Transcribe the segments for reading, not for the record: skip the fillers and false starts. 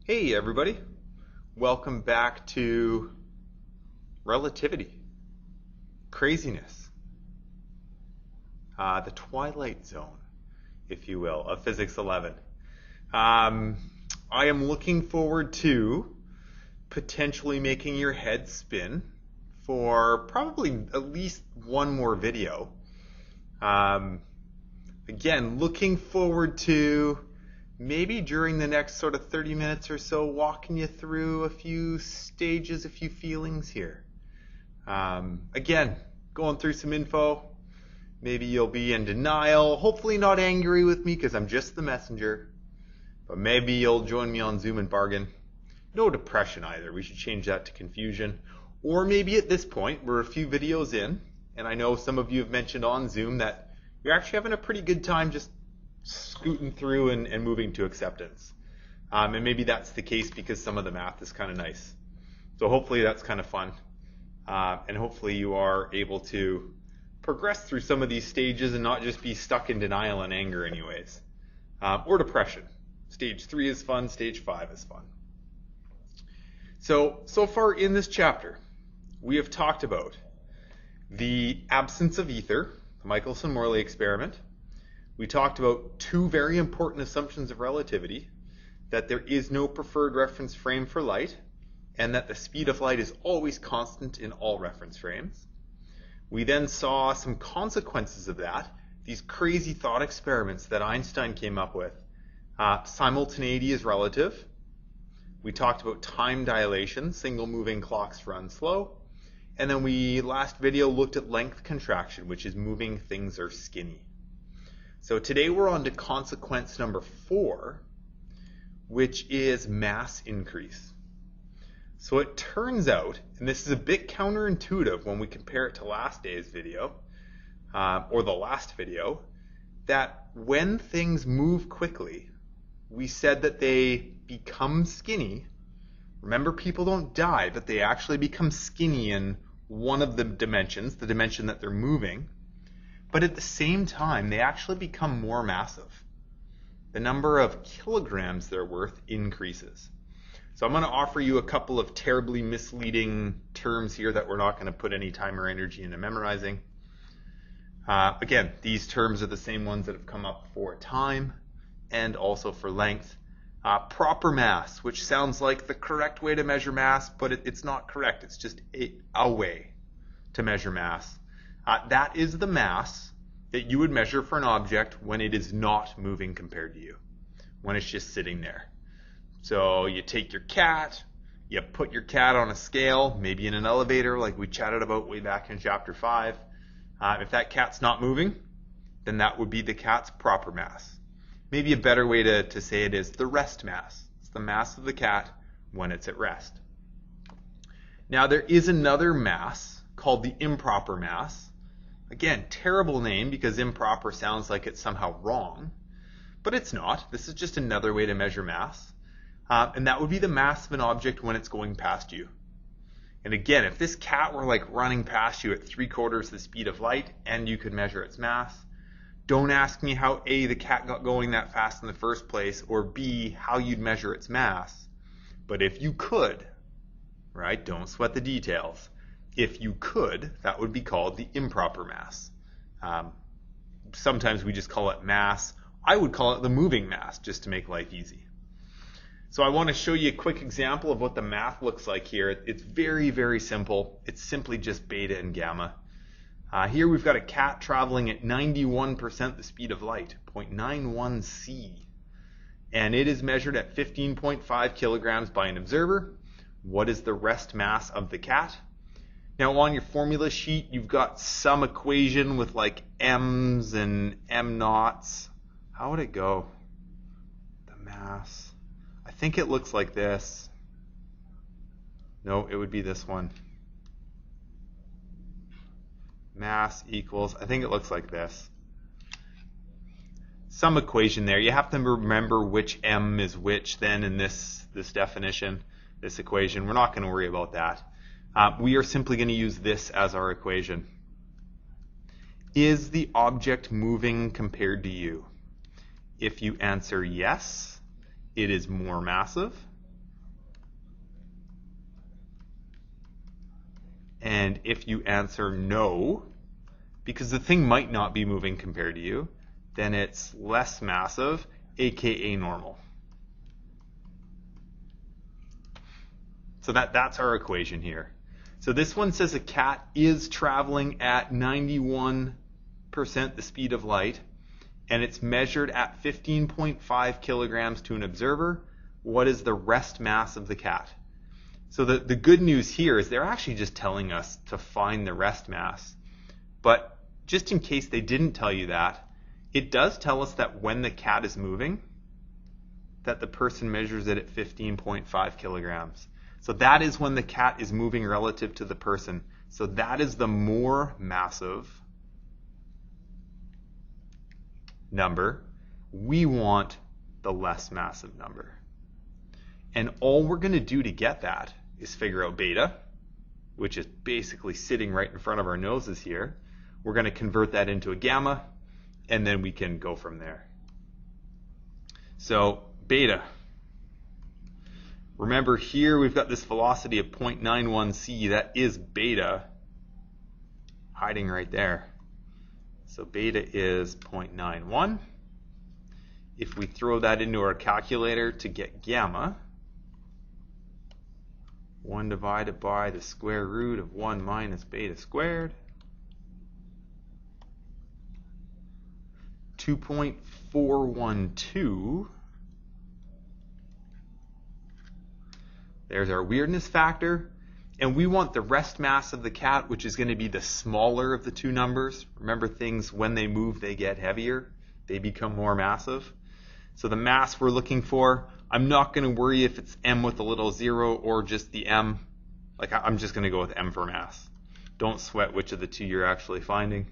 Hey everybody, welcome back to Relativity, Craziness, the twilight zone, if you will, of Physics 11. I am looking forward to potentially making your head spin for probably at least one more video. Again, looking forward to maybe during the next sort of 30 minutes or so, walking you through a few stages, a few feelings here. Again, going through some info. Maybe you'll be in denial, hopefully not angry with me because I'm just the messenger. But maybe you'll join me on Zoom and bargain. No depression either. We should change that to confusion. Or maybe at this point, we're a few videos in, and I know some of you have mentioned on Zoom that you're actually having a pretty good time just scooting through and moving to acceptance. And maybe that's the case because some of the math is kind of nice. So hopefully that's kind of fun. And hopefully you are able to progress through some of these stages and not just be stuck in denial and anger anyways. Or depression. Stage 3 is fun, stage 5 is fun. So far in this chapter, we have talked about the absence of ether, the Michelson-Morley experiment. We talked about two very important assumptions of relativity, that there is no preferred reference frame for light, and that the speed of light is always constant in all reference frames. We then saw some consequences of that, these crazy thought experiments that Einstein came up with. Simultaneity is relative. We talked about time dilation, single moving clocks run slow. And then we, last video, looked at length contraction, which is moving things are skinny. So today we're on to consequence number 4, which is mass increase. So it turns out, and this is a bit counterintuitive when we compare it to last day's video, or the last video, that when things move quickly, we said that they become skinny. Remember, people don't die, but they actually become skinny in one of the dimensions, the dimension that they're moving. But at the same time, they actually become more massive. The number of kilograms they're worth increases. So I'm going to offer you a couple of terribly misleading terms here that we're not going to put any time or energy into memorizing. Again, these terms are the same ones that have come up for time and also for length. Proper mass, which sounds like the correct way to measure mass, but it's not correct. It's just a way to measure mass. That is the mass that you would measure for an object when it is not moving compared to you, when it's just sitting there. So you take your cat, you put your cat on a scale, maybe in an elevator like we chatted about way back in chapter 5. If that cat's not moving, then that would be the cat's proper mass. Maybe a better way to say it is the rest mass. It's the mass of the cat when it's at rest. Now there is another mass called the improper mass. Again, terrible name because improper sounds like it's somehow wrong, but it's not. This is just another way to measure mass. And that would be the mass of an object when it's going past you. And again, if this cat were like running past you at 3/4 the speed of light and you could measure its mass, don't ask me how A, the cat got going that fast in the first place, or B, how you'd measure its mass. But if you could, right, don't sweat the details. If you could, that would be called the improper mass. Sometimes we just call it mass. I would call it the moving mass, just to make life easy. So I want to show you a quick example of what the math looks like here. It's very, very simple. It's simply just beta and gamma. Here we've got a cat traveling at 91% the speed of light, 0.91 c. And it is measured at 15.5 kilograms by an observer. What is the rest mass of the cat? Now on your formula sheet, you've got some equation with like m's and m naughts. How would it go? The mass. I think it looks like this. No, it would be this one. Mass equals, I think it looks like this. Some equation there. You have to remember which m is which then in this definition, this equation. We're not going to worry about that. We are simply going to use this as our equation. Is the object moving compared to you? If you answer yes, it is more massive. And if you answer no, because the thing might not be moving compared to you, then it's less massive, aka normal. So that's our equation here. So this one says a cat is traveling at 91% the speed of light, and it's measured at 15.5 kilograms to an observer. What is the rest mass of the cat? So the good news here is they're actually just telling us to find the rest mass. But just in case they didn't tell you that, it does tell us that when the cat is moving, that the person measures it at 15.5 kilograms. So that is when the cat is moving relative to the person. So that is the more massive number. We want the less massive number. And all we're going to do to get that is figure out beta, which is basically sitting right in front of our noses here. We're going to convert that into a gamma, and then we can go from there. So beta. Remember here we've got this velocity of 0.91 c. That is beta hiding right there. So beta is 0.91. If we throw that into our calculator to get gamma, 1 divided by the square root of 1 minus beta squared, 2.412. There's our weirdness factor. And we want the rest mass of the cat, which is going to be the smaller of the two numbers. Remember, things, when they move, they get heavier. They become more massive. So the mass we're looking for, I'm not going to worry if it's m with a little 0 or just the m. Like, I'm just going to go with m for mass. Don't sweat which of the two you're actually finding.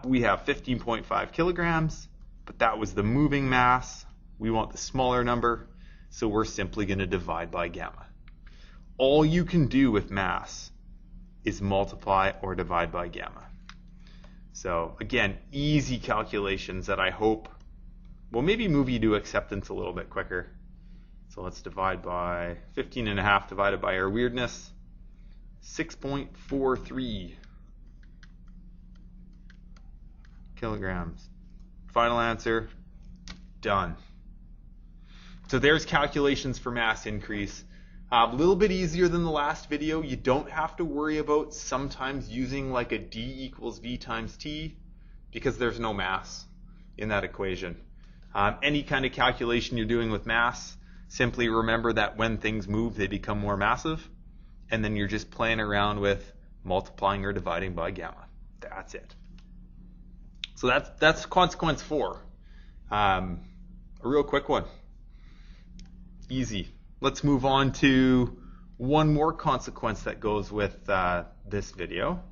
We have 15.5 kilograms, but that was the moving mass. We want the smaller number, so we're simply going to divide by gamma. All you can do with mass is multiply or divide by gamma. So again, easy calculations that I hope will maybe move you to acceptance a little bit quicker. So let's divide by 15.5 divided by our weirdness, 6.43 kilograms. Final answer, done. So there's calculations for mass increase. A little bit easier than the last video. You don't have to worry about sometimes using like a d equals v times t because there's no mass in that equation. Any kind of calculation you're doing with mass, simply remember that when things move, they become more massive, and then you're just playing around with multiplying or dividing by gamma. That's it. So that's consequence 4. A real quick one. Easy. Let's move on to one more consequence that goes with this video.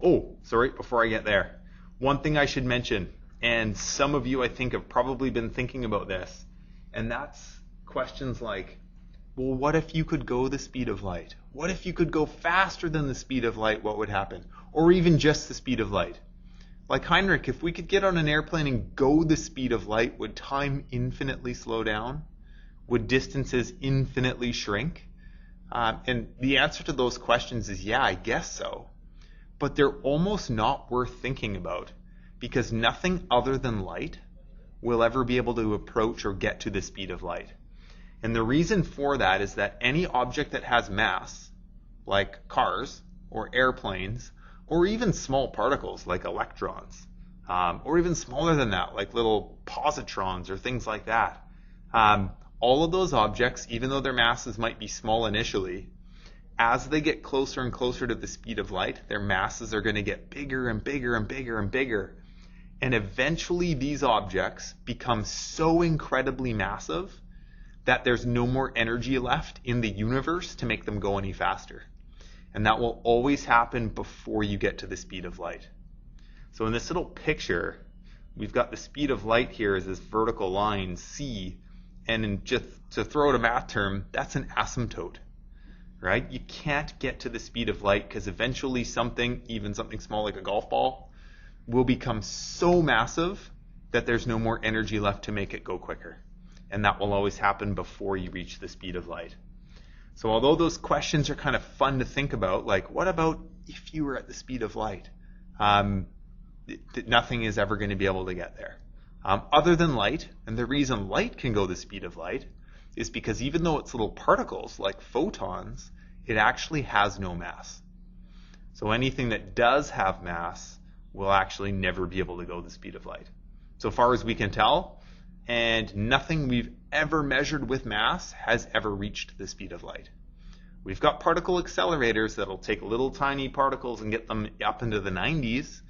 Oh, sorry, before I get there, one thing I should mention, and some of you I think have probably been thinking about this, and that's questions like, well, what if you could go the speed of light? What if you could go faster than the speed of light? What would happen? Or even just the speed of light? Like Heinrich, if we could get on an airplane and go the speed of light, would time infinitely slow down? Would distances infinitely shrink? And the answer to those questions is yeah, I guess so. But they're almost not worth thinking about because nothing other than light will ever be able to approach or get to the speed of light. And the reason for that is that any object that has mass, like cars or airplanes, or even small particles like electrons, or even smaller than that, like little positrons or things like that, all of those objects, even though their masses might be small initially, as they get closer and closer to the speed of light, their masses are going to get bigger and bigger and bigger and bigger. And eventually these objects become so incredibly massive that there's no more energy left in the universe to make them go any faster. And that will always happen before you get to the speed of light. So in this little picture, we've got the speed of light here as this vertical line, c. And just to throw out a math term, that's an asymptote, right? You can't get to the speed of light because eventually something, even something small like a golf ball, will become so massive that there's no more energy left to make it go quicker. And that will always happen before you reach the speed of light. So although those questions are kind of fun to think about, like what about if you were at the speed of light? Nothing is ever going to be able to get there. Other than light, and the reason light can go the speed of light is because even though it's little particles like photons, it actually has no mass. So anything that does have mass will actually never be able to go the speed of light. So far as we can tell, and nothing we've ever measured with mass has ever reached the speed of light. We've got particle accelerators that'll take little tiny particles and get them up into the 90s,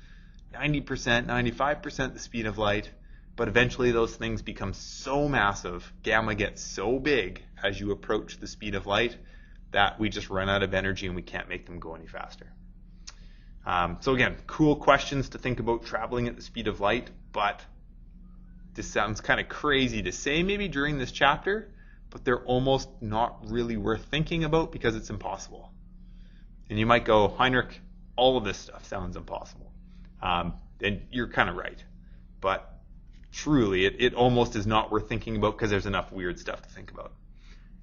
90%, 95% the speed of light, but eventually those things become so massive, gamma gets so big as you approach the speed of light that we just run out of energy and we can't make them go any faster. So again, cool questions to think about traveling at the speed of light, but this sounds kind of crazy to say maybe during this chapter, but they're almost not really worth thinking about because it's impossible. And you might go, Heinrich, all of this stuff sounds impossible. And you're kind of right. But truly, it almost is not worth thinking about because there's enough weird stuff to think about.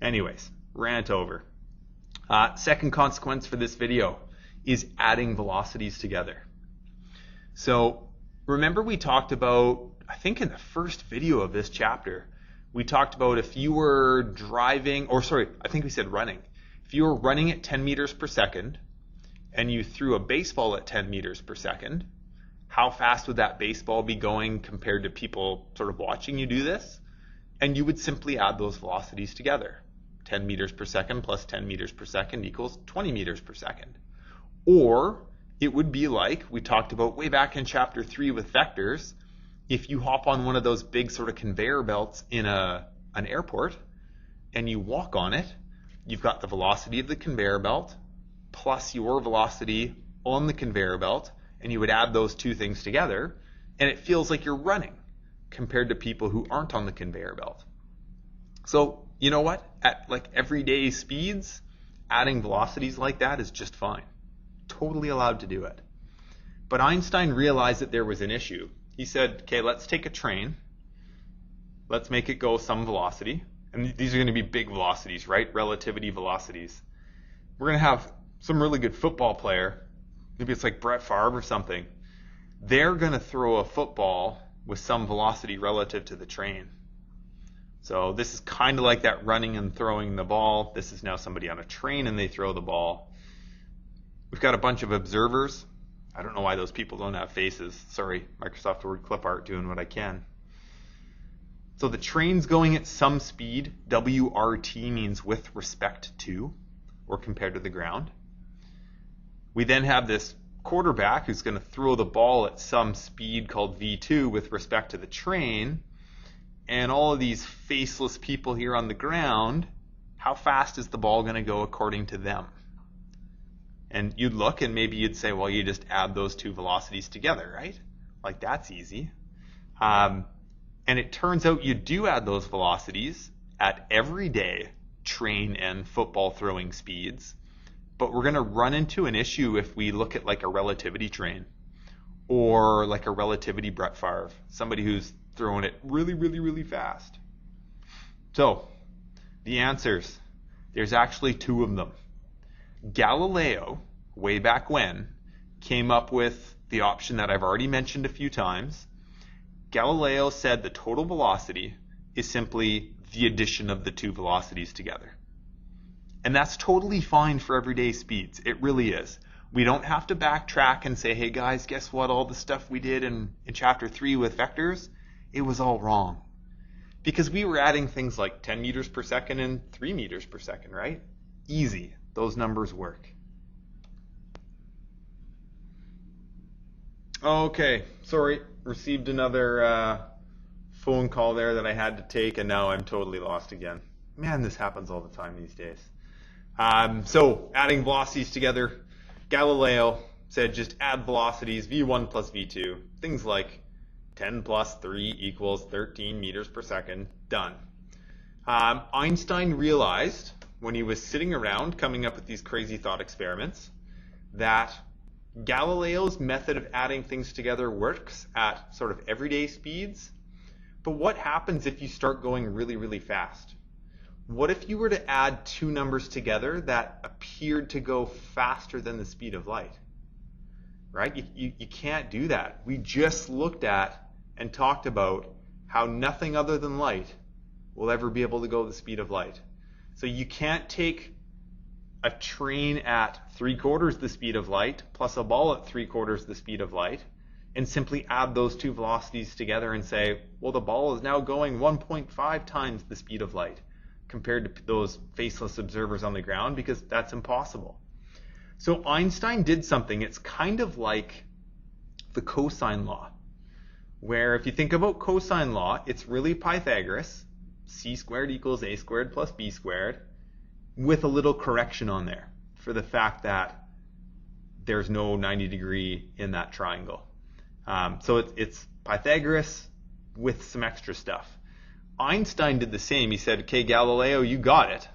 Anyways, rant over. Second consequence for this video is adding velocities together. So remember we talked about, I think in the first video of this chapter, we talked about if you were driving, or sorry, I think we said running. If you were running at 10 meters per second and you threw a baseball at 10 meters per second, how fast would that baseball be going compared to people sort of watching you do this? And you would simply add those velocities together. 10 meters per second plus 10 meters per second equals 20 meters per second. Or it would be like we talked about way back in chapter 3 with vectors. If you hop on one of those big sort of conveyor belts in an airport and you walk on it, you've got the velocity of the conveyor belt plus your velocity on the conveyor belt, and you would add those two things together, and it feels like you're running compared to people who aren't on the conveyor belt. So you know what? At like everyday speeds, adding velocities like that is just fine. Totally allowed to do it. But Einstein realized that there was an issue. He said, okay, let's take a train. Let's make it go some velocity. And these are going to be big velocities, right? Relativity velocities. We're going to have some really good football player. Maybe it's like Brett Favre or something. They're going to throw a football with some velocity relative to the train. So this is kind of like that running and throwing the ball. This is now somebody on a train and they throw the ball. We've got a bunch of observers. I don't know why those people don't have faces. Sorry, Microsoft Word clip art doing what I can. So the train's going at some speed. WRT means with respect to, or compared to the ground. We then have this quarterback who's going to throw the ball at some speed called V2 with respect to the train. And all of these faceless people here on the ground, how fast is the ball going to go according to them? And you'd look and maybe you'd say, well, you just add those two velocities together, right? Like that's easy. And it turns out you do add those velocities at everyday train and football throwing speeds. But we're going to run into an issue if we look at like a relativity train or like a relativity Brett Favre, somebody who's throwing it really, really, really fast. So the answers, there's actually two of them. Galileo, way back when, came up with the option that I've already mentioned a few times. Galileo said the total velocity is simply the addition of the two velocities together. And that's totally fine for everyday speeds. It really is. We don't have to backtrack and say, hey guys, guess what? All the stuff we did in chapter 3 with vectors, it was all wrong. Because we were adding things like 10 meters per second and 3 meters per second, right? Easy. Those numbers work. Okay, sorry. Received another phone call there that I had to take, and now I'm totally lost again. Man, this happens all the time these days. So, adding velocities together, Galileo said just add velocities, v1 plus v2. Things like 10 plus 3 equals 13 meters per second. Done. Einstein realized when he was sitting around coming up with these crazy thought experiments that Galileo's method of adding things together works at sort of everyday speeds. But what happens if you start going really, really fast? what if you were to add two numbers together that appeared to go faster than the speed of light? Right? You can't do that. We just looked at and talked about how nothing other than light will ever be able to go the speed of light. So you can't take a train at 3/4 the speed of light plus a ball at 3/4 the speed of light and simply add those two velocities together and say, well, the ball is now going 1.5 times the speed of light compared to those faceless observers on the ground, because that's impossible. So Einstein did something. It's kind of like the cosine law, where if you think about cosine law, it's really Pythagoras, c squared equals a squared plus b squared, with a little correction on there for the fact that there's no 90 degree in that triangle. So it's Pythagoras with some extra stuff. Einstein did the same. He said, okay, Galileo, you got it,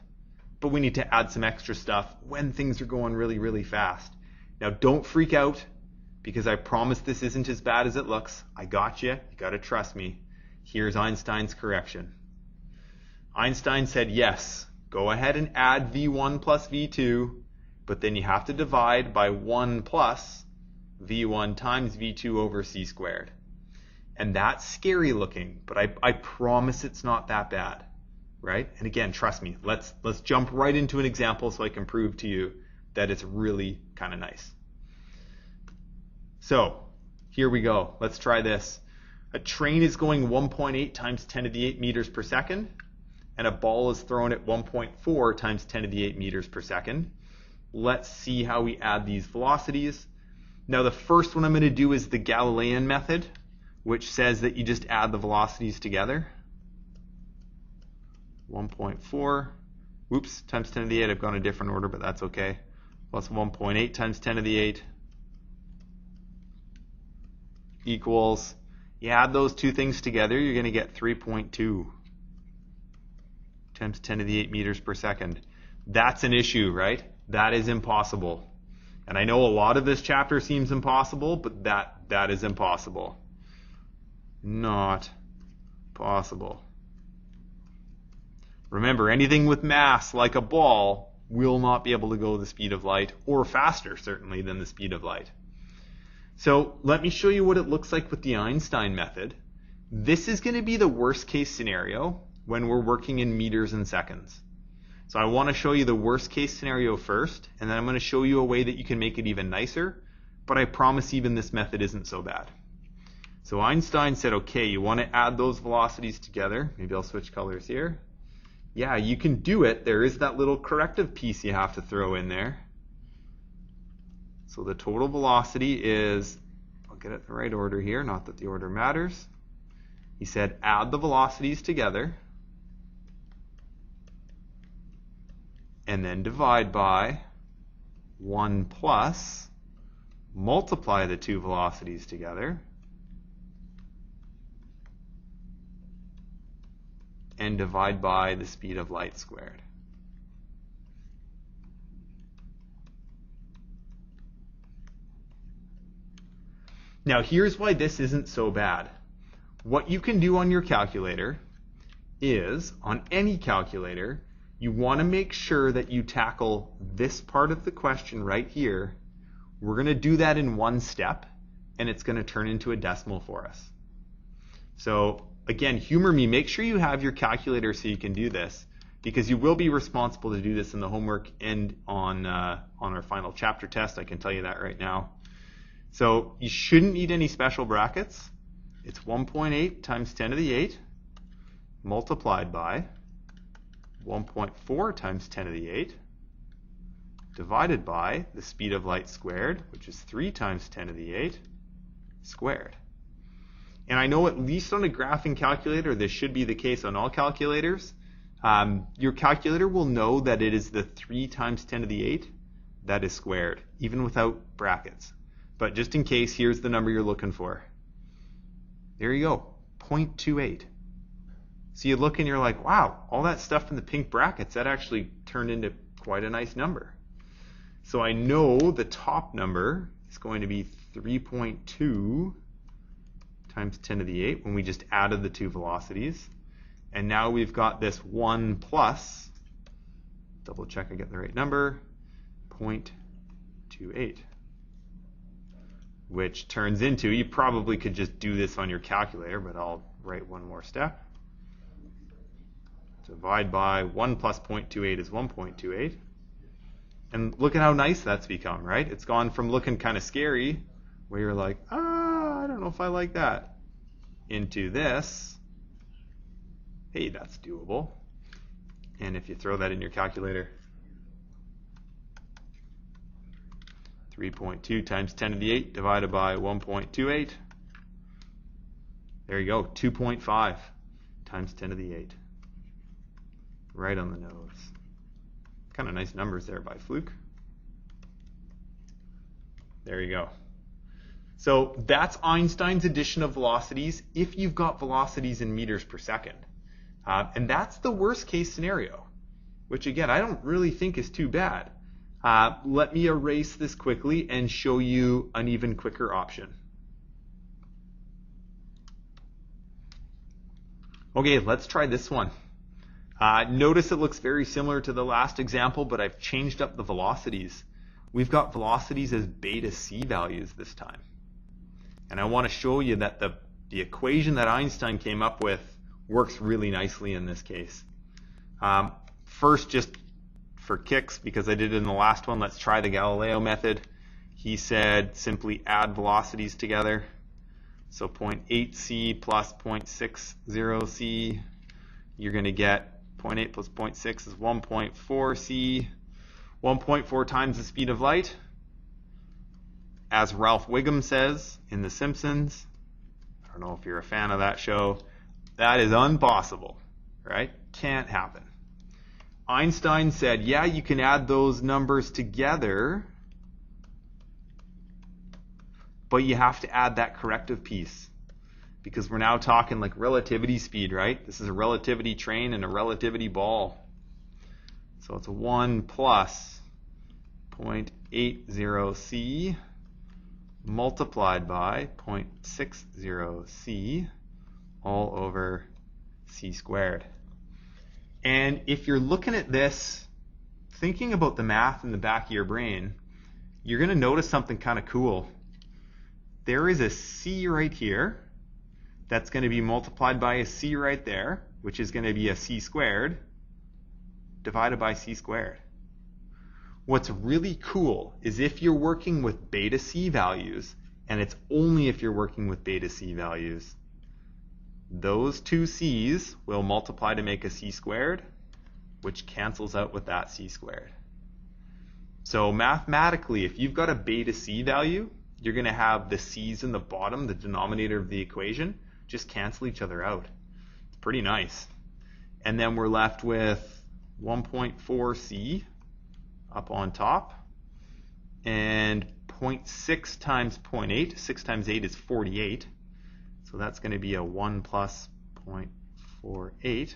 but we need to add some extra stuff when things are going really, really fast. Now, don't freak out, because I promise this isn't as bad as it looks. I got you. You got to trust me. Here's Einstein's correction. Einstein said, yes, go ahead and add V1 plus V2, but then you have to divide by 1 plus V1 times V2 over c squared. And that's scary looking, but I promise it's not that bad, right? And again, trust me, let's jump right into an example so I can prove to you that it's really kind of nice. So here we go. Let's try this. A train is going 1.8 times 10 to the 8 meters per second, and a ball is thrown at 1.4 times 10 to the 8 meters per second. Let's see how we add these velocities. Now, the first one I'm going to do is the Galilean method, which says that you just add the velocities together. 1.4, whoops, times 10 to the 8. I've gone a different order, but that's okay. Plus 1.8 times 10 to the 8 equals, you add those two things together, you're going to get 3.2 times 10 to the 8 meters per second. That's an issue, right? That is impossible. And I know a lot of this chapter seems impossible, but that is impossible. Not possible. Remember, anything with mass, like a ball, will not be able to go the speed of light, or faster, certainly, than the speed of light. So let me show you what it looks like with the Einstein method. This is going to be the worst case scenario when we're working in meters and seconds. So I want to show you the worst case scenario first, and then I'm going to show you a way that you can make it even nicer, but I promise even this method isn't so bad. So Einstein said, okay, you want to add those velocities together. Maybe I'll switch colors here. Yeah, you can do it. There is that little corrective piece you have to throw in there. So the total velocity is, I'll get it in the right order here, not that the order matters. He said add the velocities together and then divide by 1 plus, multiply the two velocities together, and divide by the speed of light squared. Now here's why this isn't so bad. What you can do on your calculator is, on any calculator, you want to make sure that you tackle this part of the question right here. We're going to do that in one step, and it's going to turn into a decimal for us. So again, humor me. Make sure you have your calculator so you can do this, because you will be responsible to do this in the homework and on our final chapter test. I can tell you that right now. So you shouldn't need any special brackets. It's 1.8 times 10 to the 8 multiplied by 1.4 times 10 to the 8 divided by the speed of light squared, which is 3 times 10 to the 8 squared. And I know at least on a graphing calculator, this should be the case on all calculators. Your calculator will know that it is the 3 times 10 to the 8 that is squared, even without brackets. But just in case, here's the number you're looking for. There you go, 0.28. So you look and you're like, wow, all that stuff in the pink brackets, that actually turned into quite a nice number. So I know the top number is going to be 3.2 times 10 to the 8 when we just added the two velocities. And now we've got this 1 plus, double check I get the right number, 0.28. Which turns into, you probably could just do this on your calculator, but I'll write one more step. Divide by 1 plus 0.28 is 1.28. And look at how nice that's become, right? It's gone from looking kind of scary, where you're like, I don't know if I like that, into this, hey, that's doable. And if you throw that in your calculator, 3.2 times 10 to the 8 divided by 1.28. There you go, 2.5 times 10 to the 8. Right on the nose. Kind of nice numbers there by fluke. There you go. So that's Einstein's addition of velocities if you've got velocities in meters per second. And that's the worst case scenario, which again, I don't really think is too bad. Let me erase this quickly and show you an even quicker option. Okay, let's try this one. Notice it looks very similar to the last example, but I've changed up the velocities. We've got velocities as beta c values this time. And I want to show you that the equation that Einstein came up with works really nicely in this case. First, just for kicks, because I did it in the last one, let's try the Galileo method. He said simply add velocities together. So 0.8c plus 0.60c, you're going to get 0.8 plus 0.6 is 1.4c, 1.4 times the speed of light. As Ralph Wiggum says in The Simpsons, I don't know if you're a fan of that show, that is impossible, right? Can't happen. Einstein said, yeah, you can add those numbers together, but you have to add that corrective piece, because we're now talking like relativity speed, right? This is a relativity train and a relativity ball. So it's a 1 plus 0.80c multiplied by 0.60c all over c squared. And if you're looking at this, thinking about the math in the back of your brain, you're going to notice something kind of cool. There is a c right here that's going to be multiplied by a c right there, which is going to be a c squared divided by c squared. What's really cool is if you're working with beta c values, and it's only if you're working with beta c values, those two c's will multiply to make a c squared, which cancels out with that c squared. So mathematically, if you've got a beta c value, you're going to have the c's in the bottom, the denominator of the equation, just cancel each other out. It's pretty nice. And then we're left with 1.4c up on top, and 0.6 times 0.8, 6 times 8 is 48. So that's going to be a 1 plus 0.48,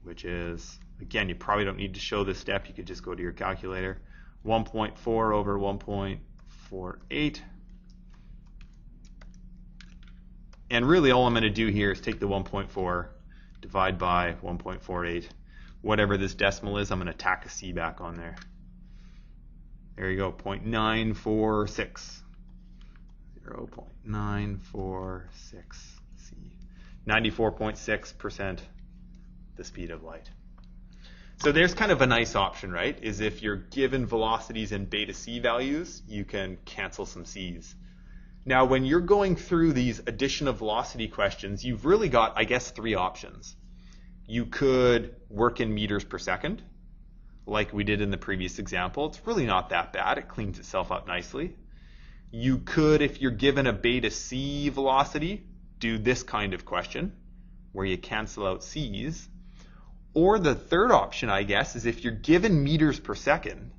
which is, again, you probably don't need to show this step. You could just go to your calculator. 1.4 over 1.48. And really all I'm going to do here is take the 1.4, divide by 1.48. Whatever this decimal is, I'm going to tack a c back on there. There you go, 0.946. 0.946c. 94.6% the speed of light. So there's kind of a nice option, right? Is if you're given velocities in beta c values, you can cancel some c's. Now, when you're going through these addition of velocity questions, you've really got, I guess, three options. You could work in meters per second, like we did in the previous example. It's really not that bad. It cleans itself up nicely. You could, if you're given a beta c velocity, do this kind of question, where you cancel out c's. Or the third option, I guess, is if you're given meters per second,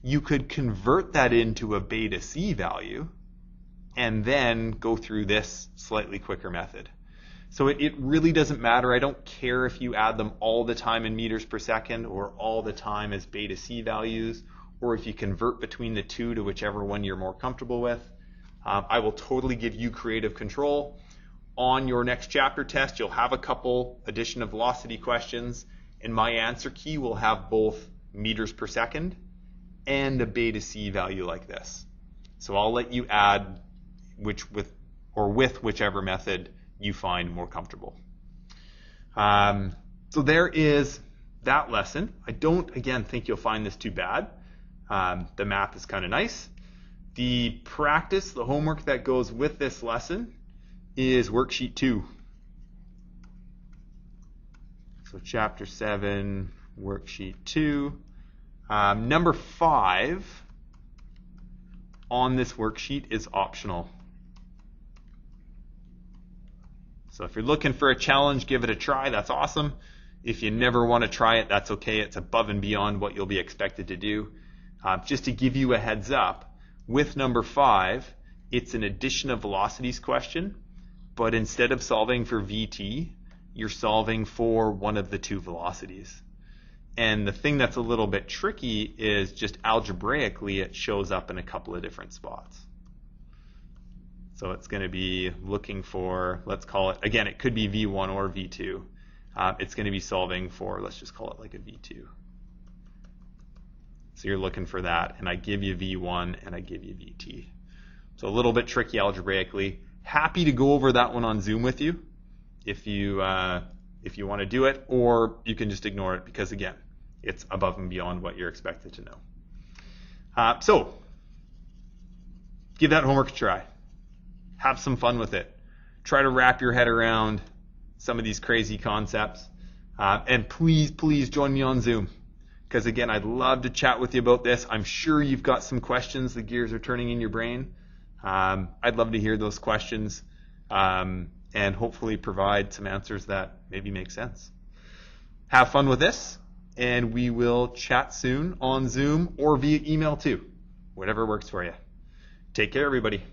you could convert that into a beta c value and then go through this slightly quicker method. So it really doesn't matter. I don't care if you add them all the time in meters per second or all the time as beta c values, or if you convert between the two to whichever one you're more comfortable with. I will totally give you creative control. on your next chapter test, you'll have a couple addition of velocity questions, and my answer key will have both meters per second and a beta c value like this. So I'll let you add with whichever method you find more comfortable. So there is that lesson. I don't, again, think you'll find this too bad. The math is kind of nice. The practice, the homework that goes with this lesson is worksheet 2. So chapter 7, worksheet 2. Number 5 on this worksheet is optional. So if you're looking for a challenge, give it a try. That's awesome. If you never want to try it, that's okay. It's above and beyond what you'll be expected to do. Just to give you a heads up, with number 5, it's an addition of velocities question, but instead of solving for VT, you're solving for one of the two velocities. And the thing that's a little bit tricky is just algebraically it shows up in a couple of different spots. So it's going to be looking for, let's call it, again, it could be V1 or V2. It's going to be solving for, let's just call it like a V2. So you're looking for that, and I give you V1 and I give you VT. So a little bit tricky algebraically. Happy to go over that one on Zoom with you if you want to do it, or you can just ignore it because, again, it's above and beyond what you're expected to know. So give that homework a try. Have some fun with it. Try to wrap your head around some of these crazy concepts. And please, please join me on Zoom. Because again, I'd love to chat with you about this. I'm sure you've got some questions. The gears are turning in your brain. I'd love to hear those questions and hopefully provide some answers that maybe make sense. Have fun with this, and we will chat soon on Zoom or via email too. Whatever works for you. Take care, everybody.